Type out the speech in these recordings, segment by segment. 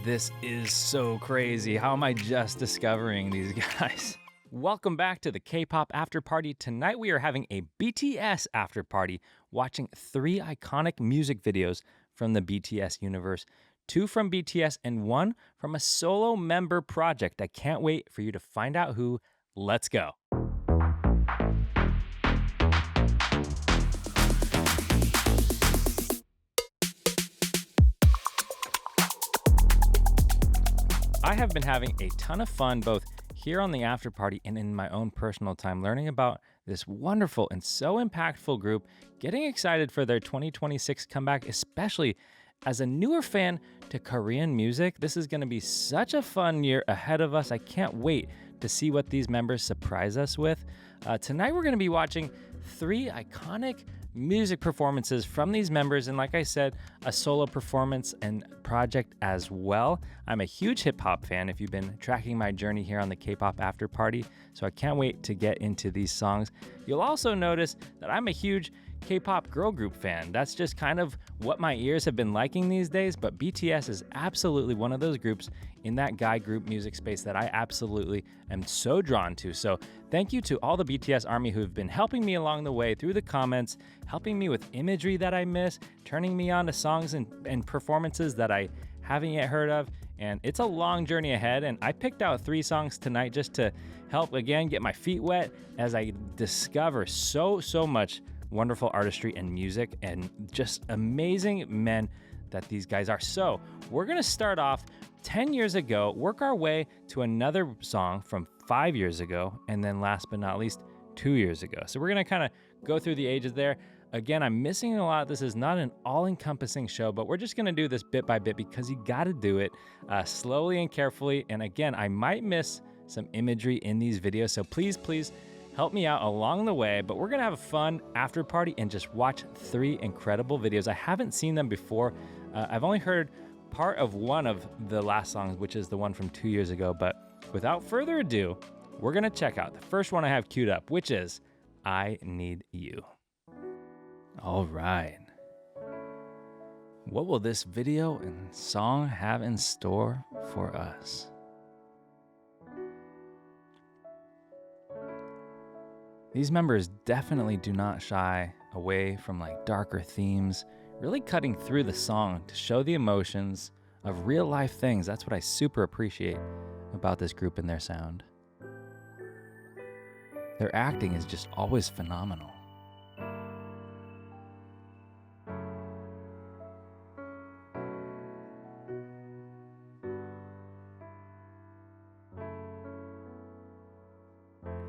This is so crazy. How am I just discovering these guys? Welcome back to the K-pop After Party. Tonight we are having a BTS After Party, watching 3 iconic music videos from the BTS universe. 2 from BTS and 1 from a solo member project. I can't wait for you to find out who. Let's go. I have been having a ton of fun both here on the After Party and in my own personal time learning about this wonderful and so impactful group, getting excited for their 2026 comeback, especially as a newer fan to Korean music. This is going to be such a fun year ahead of us. I can't wait to see what these members surprise us with. Tonight we're going to be watching 3 iconic music performances from these members, and like I said, a solo performance and project as well. I'm a huge hip-hop fan if you've been tracking my journey here on the K-pop After Party, so I can't wait to get into these songs. You'll also notice that I'm a huge K-pop girl group fan. That's just kind of what my ears have been liking these days, but BTS is absolutely one of those groups in that guy group music space that I absolutely am so drawn to. So thank you to all the BTS army who've been helping me along the way through the comments, helping me with imagery that I miss, turning me on to songs and performances that I haven't yet heard of. And it's a long journey ahead, and I picked out 3 songs tonight just to help, again, get my feet wet as I discover so much wonderful artistry and music and just amazing men that these guys are. So we're gonna start off 10 years ago, work our way to another song from 5 years ago, and then last but not least, 2 years ago. So we're gonna kind of go through the ages there. Again, I'm missing a lot. This is not an all-encompassing show, but we're just gonna do this bit by bit because you gotta do it slowly and carefully. And again, I might miss some imagery in these videos, so please help me out along the way, but we're gonna have a fun after party and just watch 3 incredible videos. I haven't seen them before. I've only heard part of one of the last songs, which is the one from 2 years ago, but without further ado, we're gonna check out the first one I have queued up, which is I Need You. All right. What will this video and song have in store for us? These members definitely do not shy away from like darker themes, really cutting through the song to show the emotions of real life things. That's what I super appreciate about this group and their sound. Their acting is just always phenomenal.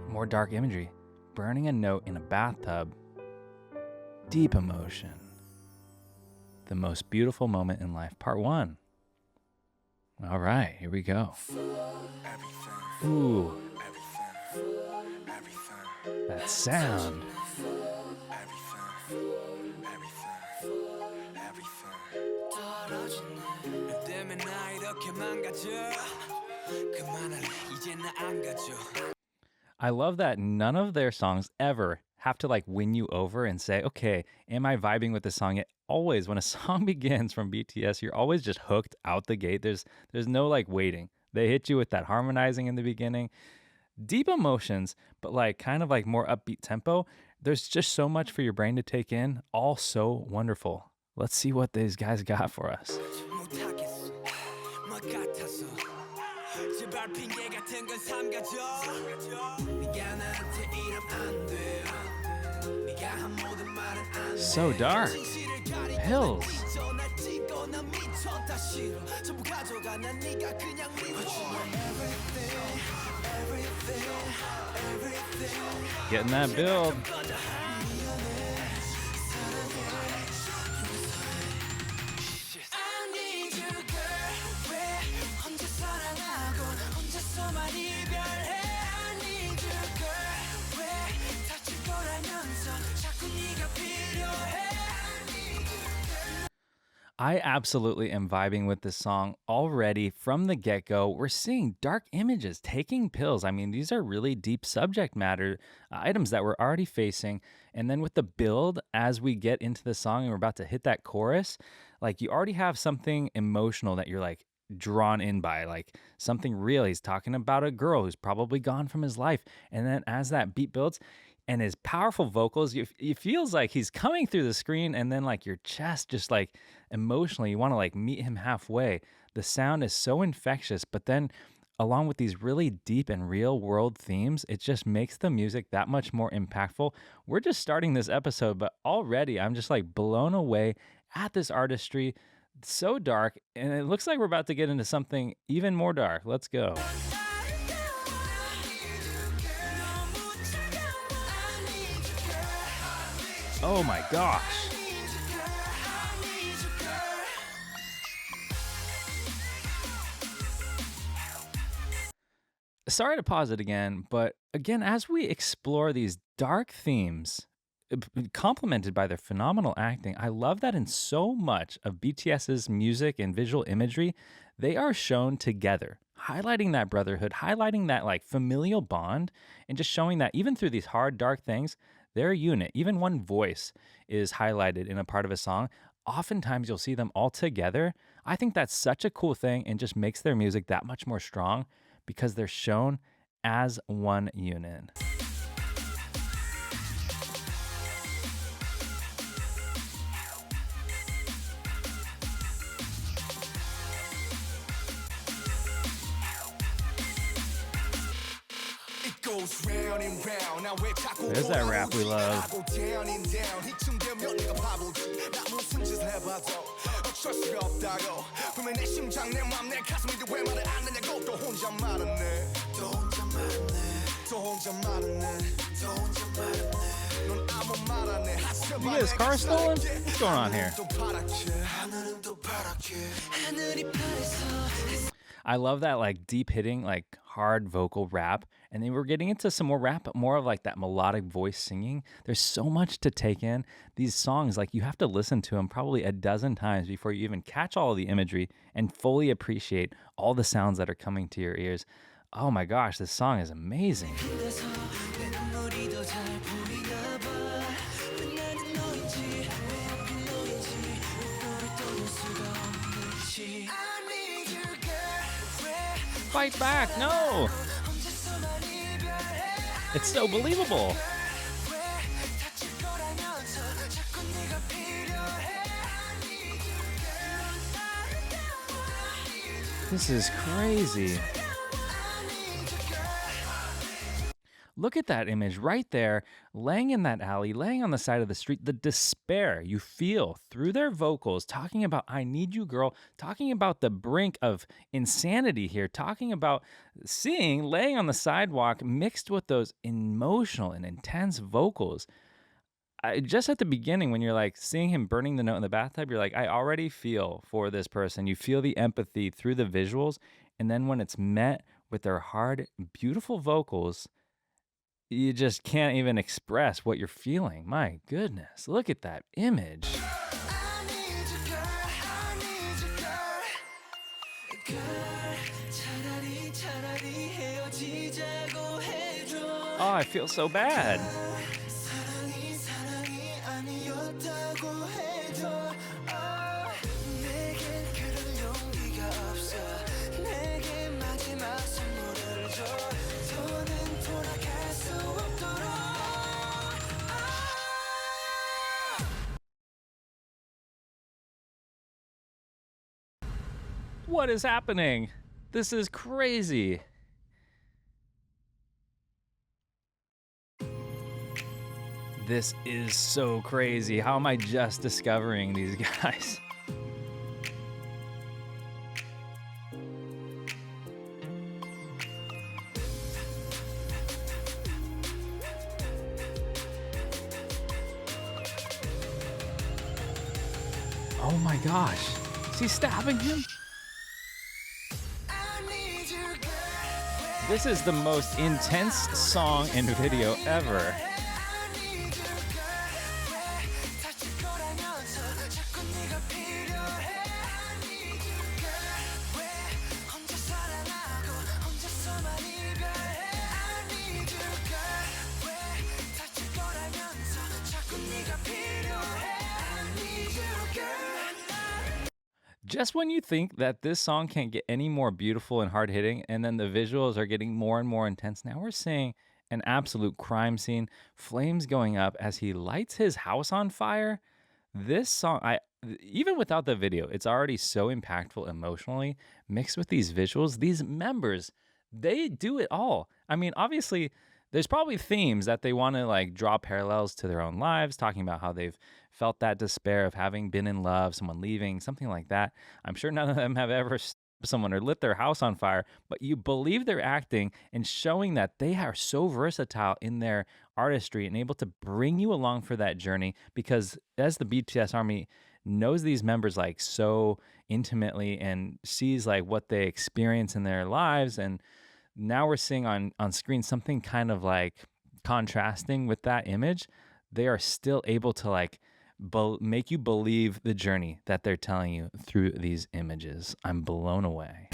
More dark imagery. Burning a note in a bathtub. Deep emotion. The most beautiful moment in life. Part 1. All right, here we go. Ooh. That sound. I love that none of their songs ever have to like win you over and say, okay, am I vibing with this song? It always, when a song begins from BTS, you're always just hooked out the gate. There's no like waiting. They hit you with that harmonizing in the beginning. Deep emotions, but like kind of like more upbeat tempo. There's just so much for your brain to take in. All so wonderful. Let's see what these guys got for us. So dark. Pills. Getting that build. I absolutely am vibing with this song already from the get-go. We're seeing dark images, taking pills. I mean, these are really deep subject matter items that we're already facing. And then with the build, as we get into the song and we're about to hit that chorus, like you already have something emotional that you're like, drawn in by, like something real. He's talking about a girl who's probably gone from his life. And then as that beat builds and his powerful vocals, it feels like he's coming through the screen, and then like your chest just like emotionally, you want to like meet him halfway. The sound is so infectious, but then along with these really deep and real world themes, it just makes the music that much more impactful. We're just starting this episode, but already I'm just like blown away at this artistry. So dark, and it looks like we're about to get into something even more dark. Let's go. Oh my gosh. Sorry to pause it again, but again, as we explore these dark themes, complemented by their phenomenal acting, I love that in so much of BTS's music and visual imagery, they are shown together, highlighting that brotherhood, highlighting that like familial bond, and just showing that even through these hard, dark things, they're a unit. Even one voice is highlighted in a part of a song. Oftentimes, you'll see them all together. I think that's such a cool thing and just makes their music that much more strong because they're shown as one unit. There's that rap we love. You get his car stolen? What's going on here? I love that like deep hitting, like hard vocal rap. And then we're getting into some more rap, but more of like that melodic voice singing. There's so much to take in. These songs, like you have to listen to them probably a dozen times before you even catch all of the imagery and fully appreciate all the sounds that are coming to your ears. Oh my gosh, this song is amazing. Fight back, no! It's so believable. This is crazy. Look at that image right there, laying in that alley, laying on the side of the street, the despair you feel through their vocals, talking about, I need you, girl, talking about the brink of insanity here, talking about laying on the sidewalk mixed with those emotional and intense vocals. Just at the beginning, when you're like seeing him burning the note in the bathtub, you're like, I already feel for this person. You feel the empathy through the visuals. And then when it's met with their hard, beautiful vocals, you just can't even express what you're feeling. My goodness, look at that image. Oh, I feel so bad. What is happening? This is crazy. This is so crazy. How am I just discovering these guys? Oh my gosh. Is he stabbing him? This is the most intense song and video ever. Just when you think that this song can't get any more beautiful and hard hitting, and then the visuals are getting more and more intense, now we're seeing an absolute crime scene, flames going up as he lights his house on fire. This song, even without the video, it's already so impactful emotionally. Mixed with these visuals, these members, they do it all. I mean, obviously, there's probably themes that they want to like draw parallels to their own lives, talking about how they've felt that despair of having been in love, someone leaving, something like that. I'm sure none of them have ever stabbed someone or lit their house on fire, but you believe they're acting and showing that they are so versatile in their artistry and able to bring you along for that journey because as the BTS army knows these members like so intimately and sees like what they experience in their lives, and now we're seeing on screen something kind of like contrasting with that image. They are still able to like make you believe the journey that they're telling you through these images. I'm blown away.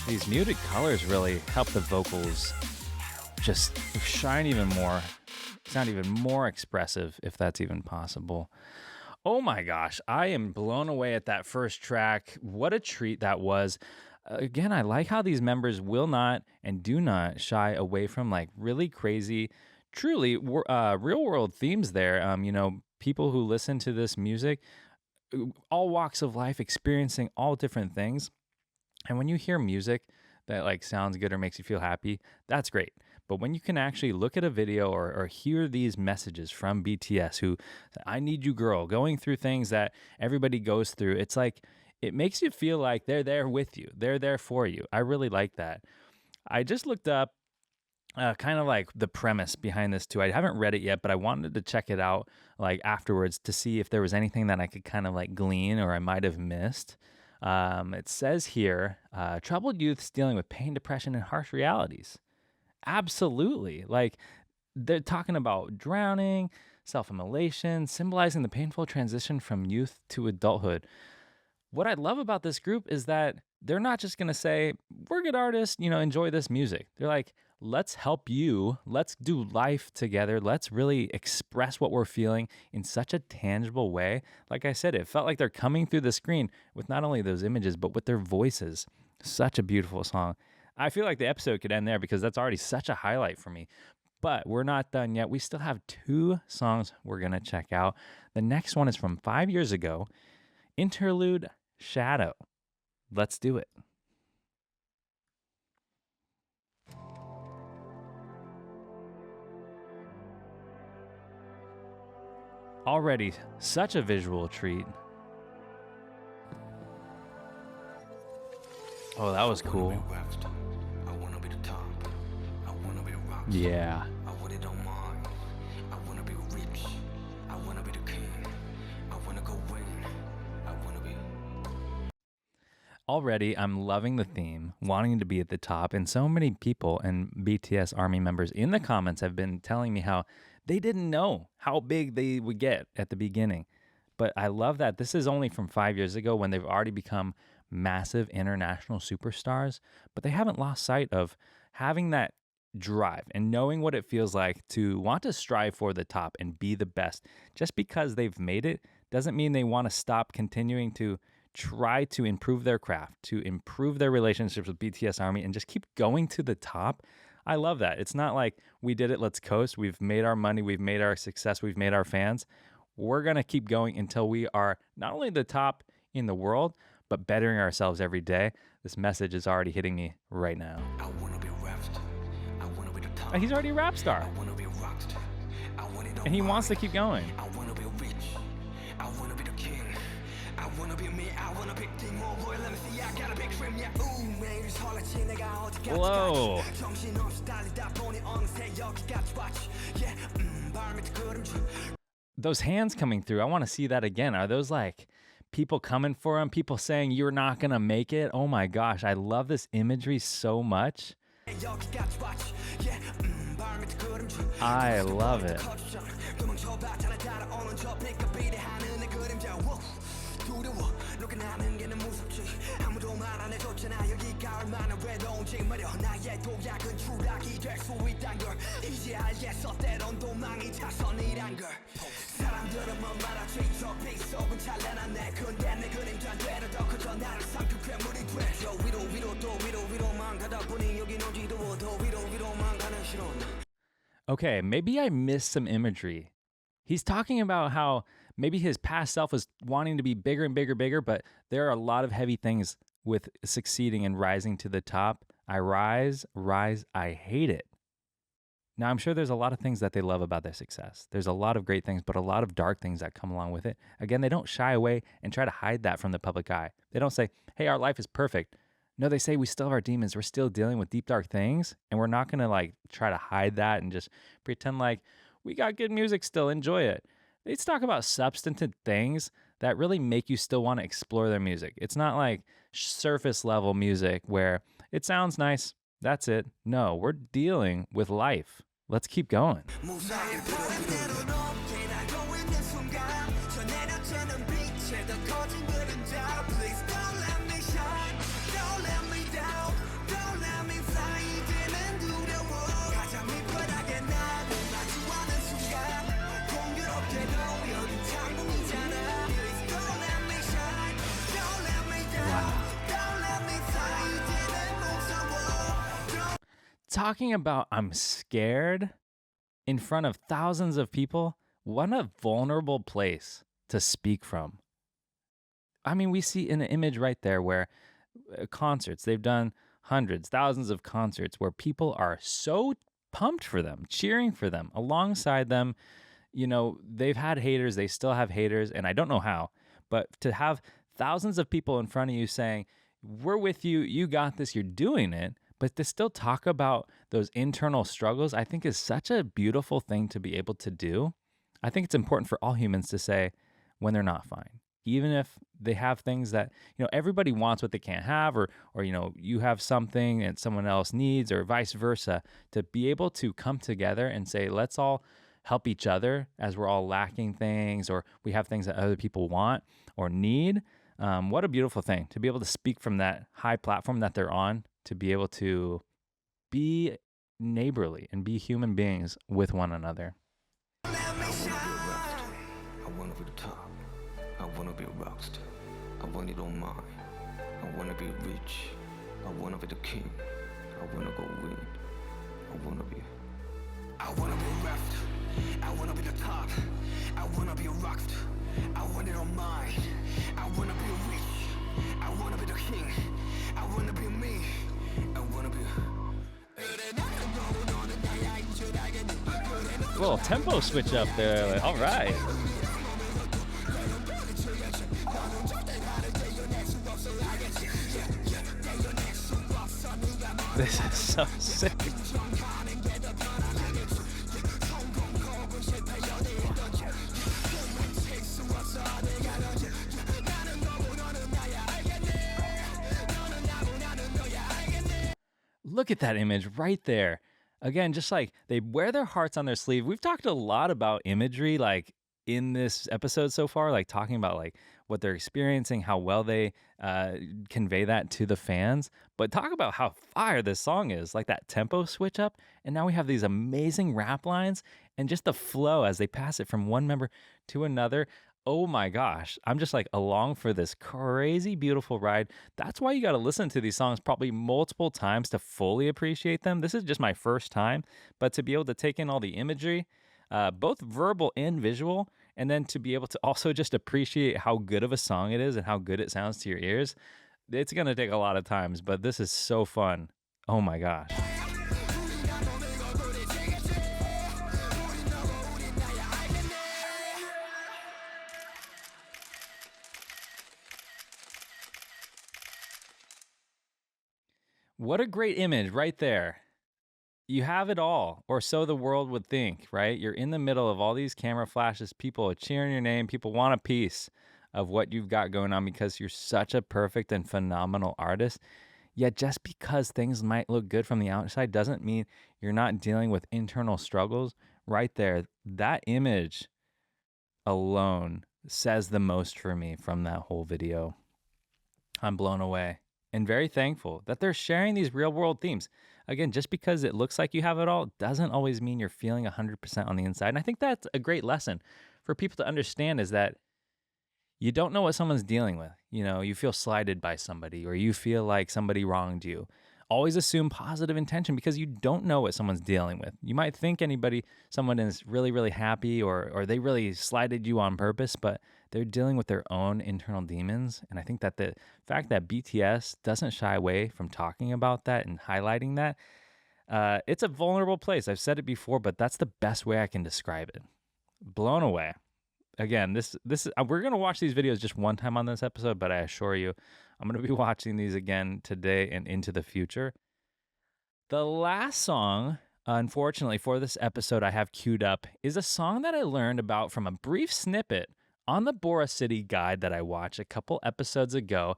These muted colors really help the vocals just shine even more, sound even more expressive, if that's even possible. Oh my gosh, I am blown away at that first track. What a treat that was. Again, I like how these members will not and do not shy away from like really crazy, truly real world themes there. People who listen to this music, all walks of life, experiencing all different things. And when you hear music that like sounds good or makes you feel happy, that's great. But when you can actually look at a video or hear these messages from BTS who, I need you girl, going through things that everybody goes through, it's like, it makes you feel like they're there with you. They're there for you. I really like that. I just looked up kind of like the premise behind this too. I haven't read it yet, but I wanted to check it out like afterwards to see if there was anything that I could kind of like glean or I might have missed. It says here, troubled youths dealing with pain, depression, and harsh realities. Absolutely. Like they're talking about drowning, self-immolation, symbolizing the painful transition from youth to adulthood. What I love about this group is that they're not just going to say, we're good artists, enjoy this music. They're like, let's help you. Let's do life together. Let's really express what we're feeling in such a tangible way. Like I said, it felt like they're coming through the screen with not only those images, but with their voices. Such a beautiful song. I feel like the episode could end there because that's already such a highlight for me. But we're not done yet. We still have 2 songs we're going to check out. The next one is from 5 years ago, Interlude, Shadow. Let's do it. Already such a visual treat. Oh, that was cool. Yeah. Already, I'm loving the theme, wanting to be at the top, and so many people and BTS ARMY members in the comments have been telling me how they didn't know how big they would get at the beginning. But I love that this is only from 5 years ago when they've already become massive international superstars, but they haven't lost sight of having that drive and knowing what it feels like to want to strive for the top and be the best. Just because they've made it doesn't mean they want to stop continuing to try to improve their craft, to improve their relationships with BTS ARMY, and just keep going to the top. I love that. It's not like we did it, let's coast. We've made our money, we've made our success, we've made our fans. We're going to keep going until we are not only the top in the world, but bettering ourselves every day. This message is already hitting me right now. I wanna be rapped. I wanna be the top. He's already a rap star. I wanna be rocked. I want it and he wants to keep going. I wanna be rich. I wanna be the king. I wanna be me. I wanna be king. Boy, let me see. I got a big dream. Yeah. Whoa. Those hands coming through, I want to see that again. Are those like people coming for him, people saying you're not gonna make it. Oh my gosh, I love this imagery so much. I love it. Okay, maybe I missed some imagery. He's talking about how maybe his past self was wanting to be bigger and bigger, bigger, but there are a lot of heavy things with succeeding and rising to the top. I rise, rise, I hate it. Now, I'm sure there's a lot of things that they love about their success. There's a lot of great things, but a lot of dark things that come along with it. Again, they don't shy away and try to hide that from the public eye. They don't say, hey, our life is perfect. No, they say we still have our demons. We're still dealing with deep, dark things. And we're not going to like try to hide that and just pretend like we got good music still. Enjoy it. They talk about substantive things that really make you still want to explore their music. It's not like surface level music where it sounds nice. That's it. No, we're dealing with life. Let's keep going. Talking about I'm scared in front of thousands of people, what a vulnerable place to speak from. I mean, we see an image right there where concerts, they've done hundreds, thousands of concerts where people are so pumped for them, cheering for them, alongside them. You know, they've had haters, they still have haters, and I don't know how, but to have thousands of people in front of you saying, we're with you, you got this, you're doing it, but to still talk about those internal struggles, I think is such a beautiful thing to be able to do. I think it's important for all humans to say when they're not fine, even if they have things that, you know, everybody wants what they can't have, or you know, you have something and someone else needs, or vice versa, to be able to come together and say, let's all help each other as we're all lacking things, or we have things that other people want or need. What a beautiful thing to be able to speak from that high platform that they're on, to be able to be neighborly and be human beings with one another. I wanna be the top. I wanna be a rockstar. I want it on mine. I wanna be rich. I wanna be the king. I wanna go win. I wanna be a rapper. I wanna be the top. I wanna be a rockstar. I want it on mine. I wanna be rich. I wanna be the king. I wanna be me. I wanna be A little tempo switch up there. Like, all right. This is so sick. Look at that image right there. Again, just like they wear their hearts on their sleeve. We've talked a lot about imagery, like in this episode so far, like talking about like what they're experiencing, how well they convey that to the fans. But talk about how fire this song is, like that tempo switch up. And now we have these amazing rap lines and just the flow as they pass it from one member to another. Oh my gosh, I'm just like along for this crazy, beautiful ride. That's why you got to listen to these songs probably multiple times to fully appreciate them. This is just my first time, but to be able to take in all the imagery, both verbal and visual, and then to be able to also just appreciate how good of a song it is and how good it sounds to your ears, it's going to take a lot of times, but this is so fun. Oh my gosh. What a great image right there. You have it all, or so the world would think, right? You're in the middle of all these camera flashes, people are cheering your name, people want a piece of what you've got going on because you're such a perfect and phenomenal artist. Yet just because things might look good from the outside doesn't mean you're not dealing with internal struggles. Right there, that image alone says the most for me from that whole video. I'm blown away and very thankful that they're sharing these real world themes. Again, just because it looks like you have it all doesn't always mean you're feeling 100% on the inside. And I think that's a great lesson for people to understand, is that you don't know what someone's dealing with. You know, you feel slighted by somebody or you feel like somebody wronged you. Always assume positive intention because you don't know what someone's dealing with. You might think someone is really, really happy or they really slighted you on purpose, but they're dealing with their own internal demons. And I think that the fact that BTS doesn't shy away from talking about that and highlighting that, it's a vulnerable place. I've said it before, but that's the best way I can describe it. Blown away. Again, we're going to watch these videos just one time on this episode, but I assure you, I'm going to be watching these again today and into the future. The last song, unfortunately, for this episode I have queued up is a song that I learned about from a brief snippet on the Bora City guide that I watched a couple episodes ago.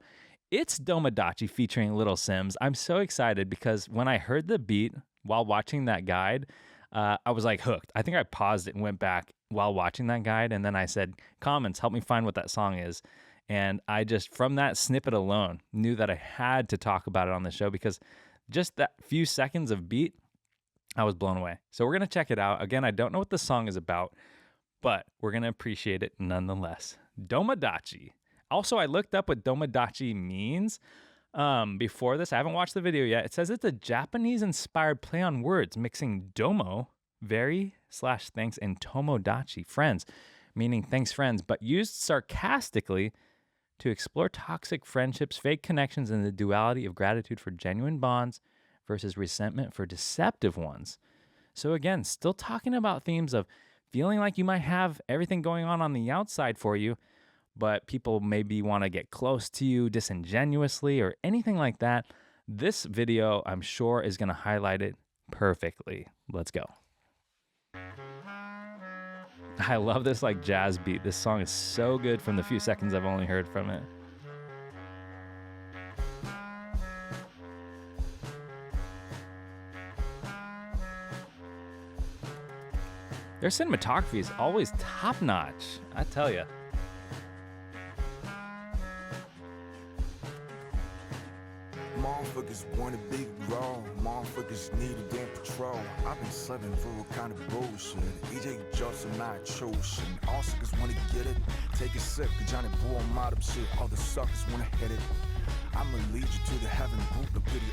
It's Domodachi featuring Little Simz. I'm so excited because when I heard the beat while watching that guide, I was like hooked. I think I paused it and went back while watching that guide, and then I said, comments, help me find what that song is. And I just, from that snippet alone, knew that I had to talk about it on the show because just that few seconds of beat, I was blown away. So we're going to check it out. Again, I don't know what the song is about, but we're going to appreciate it nonetheless. Domodachi. Also, I looked up what Domodachi means before this. I haven't watched the video yet. It says it's a Japanese-inspired play on words, mixing domo, very / thanks, and tomodachi, friends, meaning thanks friends, but used sarcastically to explore toxic friendships, fake connections, and the duality of gratitude for genuine bonds versus resentment for deceptive ones. So again, still talking about themes of feeling like you might have everything going on the outside for you, but people maybe want to get close to you disingenuously or anything like that. This video, I'm sure, is going to highlight it perfectly. Let's go. I love this like jazz beat. This song is so good from the few seconds I've only heard from it. Their cinematography is always top notch, I tell you. Motherfuckers want a big role, motherfuckers need a damn patrol. I've been slipping through a kind of bullshit. EJ jokes are not chosen. All suckers wanna get it, take a sip, cause Johnny Boy I'm out of shit. All the suckers wanna hit it. I'ma lead you to the heaven group, the pity.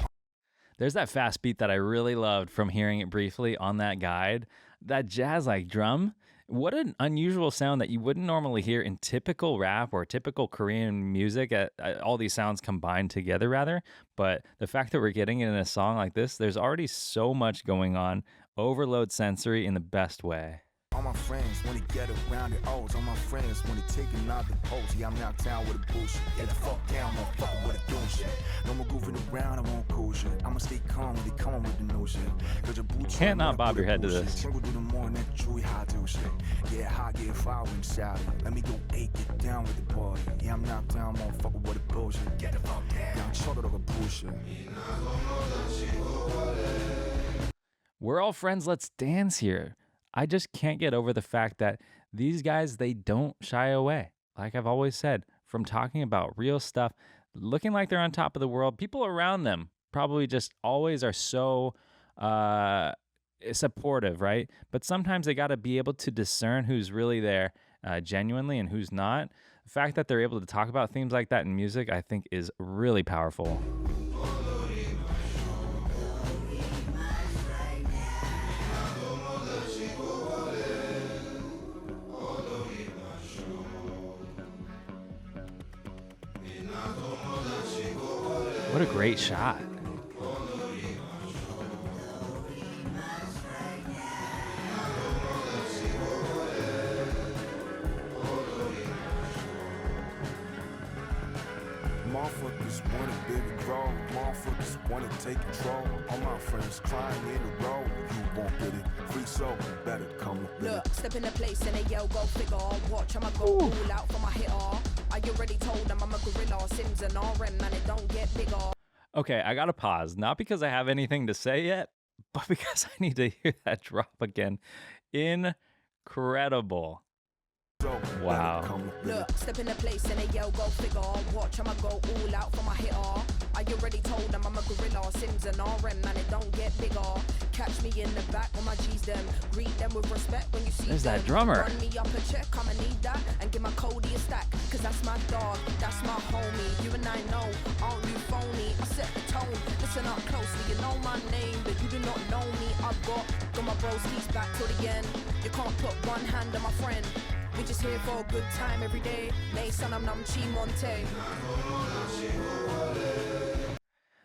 There's that fast beat that I really loved from hearing it briefly on that guide. That jazz like drum. What an unusual sound that you wouldn't normally hear in typical rap or typical Korean music, all these sounds combined together rather. But the fact that we're getting it in a song like this, there's already so much going on. Overload sensory in the best way. All my friends wanna get around it, O's. All my friends wanna take another pose. Yeah, I'm out town with a bullshit. Get the fuck down, motherfucker, with a doing shit. No more goofing around, I won't cool shit. I'ma stay calm when they come on with the no shit. Cause your boots can't not bob your head to this. Let me go eight, get down with the party. Yeah, I'm knocked down, motherfucker, with a bullshit. Get the fuck down. Yeah, I'm short of a bullshit. We're all friends, let's dance here. I just can't get over the fact that these guys, they don't shy away. Like I've always said, from talking about real stuff, looking like they're on top of the world. People around them probably just always are so supportive, right? But sometimes they got to be able to discern who's really there genuinely and who's not. The fact that they're able to talk about themes like that in music, I think is really powerful. What a great shot. Motherfuckers want a bigger grow, motherfuckers want to take control. All my friends crying in the road. You won't get it. Free soul, better come with it. Look, step in the place and they yell, go figure. Watch, I'ma go all out for my hitter. I already told them I'm a gorilla. Simz and RM, man, it don't get bigger. Okay, I gotta pause. Not because I have anything to say yet, but because I need to hear that drop again. Incredible. Wow. Look, step in the place and they yell, go figure. Watch, I'ma go all out for my hitter. I already told them I'm a gorilla. Simz and RM, man, it don't get bigger. Catch me in the back when my G's them. Greet them with respect when you see There's them. that drummer. Run me up a check, I'ma need that. And give my Cody a stack, cause that's my dog, that's my homie. You and I know, aren't you phony? I set the tone, listen up closely. You know my name, but you do not know me. I've got my broskies back till the end. You can't put one hand on my friend. We just here for a good time every day. Nay, son, I'm Chi Monte.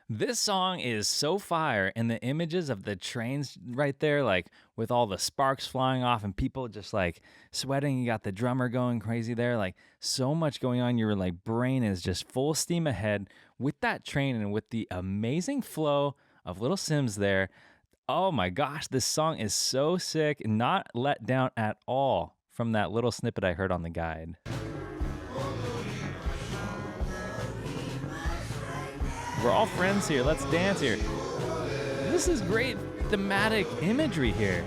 This song is so fire, and the images of the trains right there, like with all the sparks flying off and people just like sweating. You got the drummer going crazy there, like so much going on. Your like brain is just full steam ahead with that train and with the amazing flow of little Simz there. Oh my gosh, this song is so sick and not let down at all from that little snippet I heard on the guide. We're all friends here. Let's dance here. This is great thematic imagery here.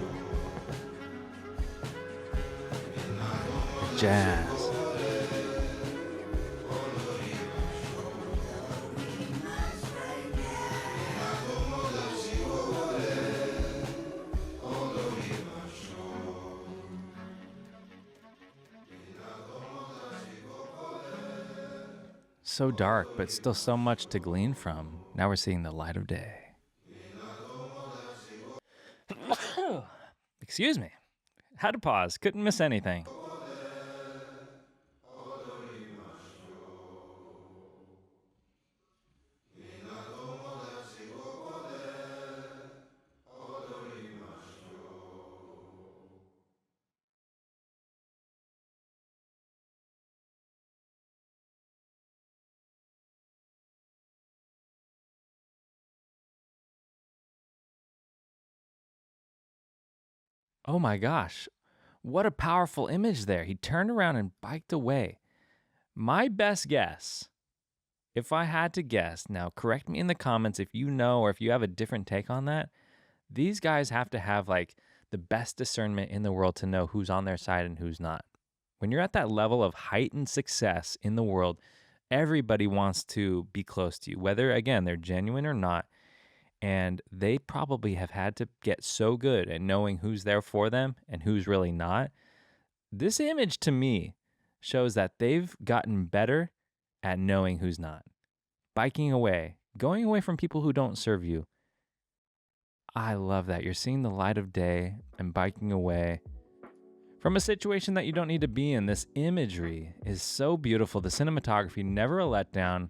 Jazz. So dark, but still so much to glean from. Now we're seeing the light of day. Excuse me. Had to pause. Couldn't miss anything. Oh my gosh, what a powerful image there. He turned around and biked away. My best guess, if I had to guess, now correct me in the comments if you know or if you have a different take on that, these guys have to have like the best discernment in the world to know who's on their side and who's not. When you're at that level of heightened success in the world, everybody wants to be close to you, whether, again, they're genuine or not. And they probably have had to get so good at knowing who's there for them and who's really not. This image to me shows that they've gotten better at knowing who's not. Biking away, going away from people who don't serve you. I love that. You're seeing the light of day and biking away from a situation that you don't need to be in. This imagery is so beautiful. The cinematography, never a letdown.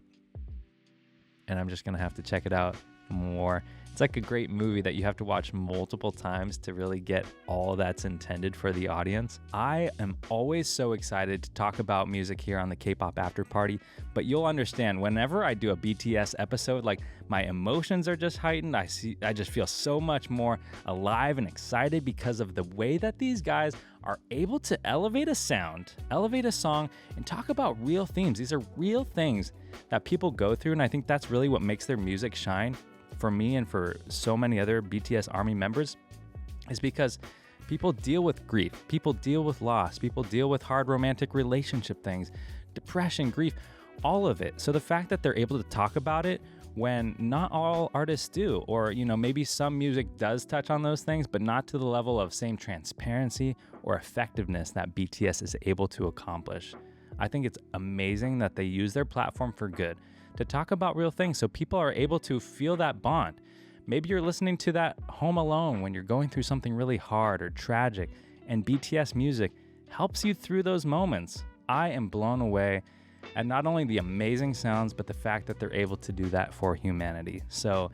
And I'm just going to have to check it out more. It's like a great movie that you have to watch multiple times to really get all that's intended for the audience. I am always so excited to talk about music here on the K-pop After Party, but you'll understand whenever I do a BTS episode, like my emotions are just heightened. I just feel so much more alive and excited because of the way that these guys are able to elevate a sound, elevate a song, and talk about real themes. These are real things that people go through, and I think that's really what makes their music shine for me and for so many other BTS ARMY members, is because people deal with grief, people deal with loss, people deal with hard romantic relationship things, depression, grief, all of it. So the fact that they're able to talk about it when not all artists do, or maybe some music does touch on those things, but not to the level of same transparency or effectiveness that BTS is able to accomplish. I think it's amazing that they use their platform for good to talk about real things so people are able to feel that bond. Maybe you're listening to that home alone when you're going through something really hard or tragic, and BTS music helps you through those moments. I am blown away at not only the amazing sounds, but the fact that they're able to do that for humanity. So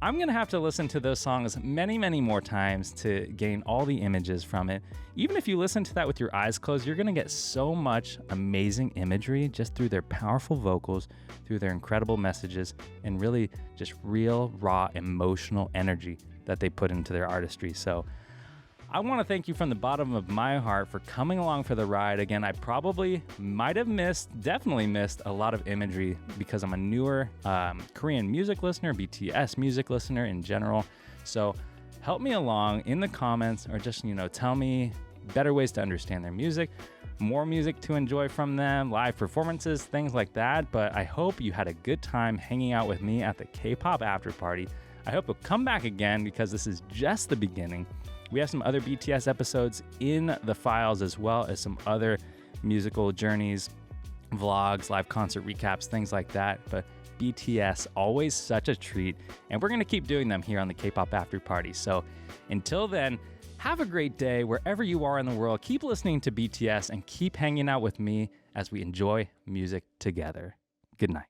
I'm gonna have to listen to those songs many, many more times to gain all the images from it. Even if you listen to that with your eyes closed, you're gonna get so much amazing imagery just through their powerful vocals, through their incredible messages, and really just real, raw, emotional energy that they put into their artistry. So I want to thank you from the bottom of my heart for coming along for the ride. Again, I probably definitely missed a lot of imagery because I'm a newer Korean music listener, BTS music listener in general. So help me along in the comments, or just, tell me better ways to understand their music, more music to enjoy from them, live performances, things like that. But I hope you had a good time hanging out with me at the K-pop after party. I hope you'll come back again, because this is just the beginning. We have some other BTS episodes in the files, as well as some other musical journeys, vlogs, live concert recaps, things like that. But BTS, always such a treat, and we're going to keep doing them here on the K-pop After Party. So until then, have a great day wherever you are in the world. Keep listening to BTS and keep hanging out with me as we enjoy music together. Good night.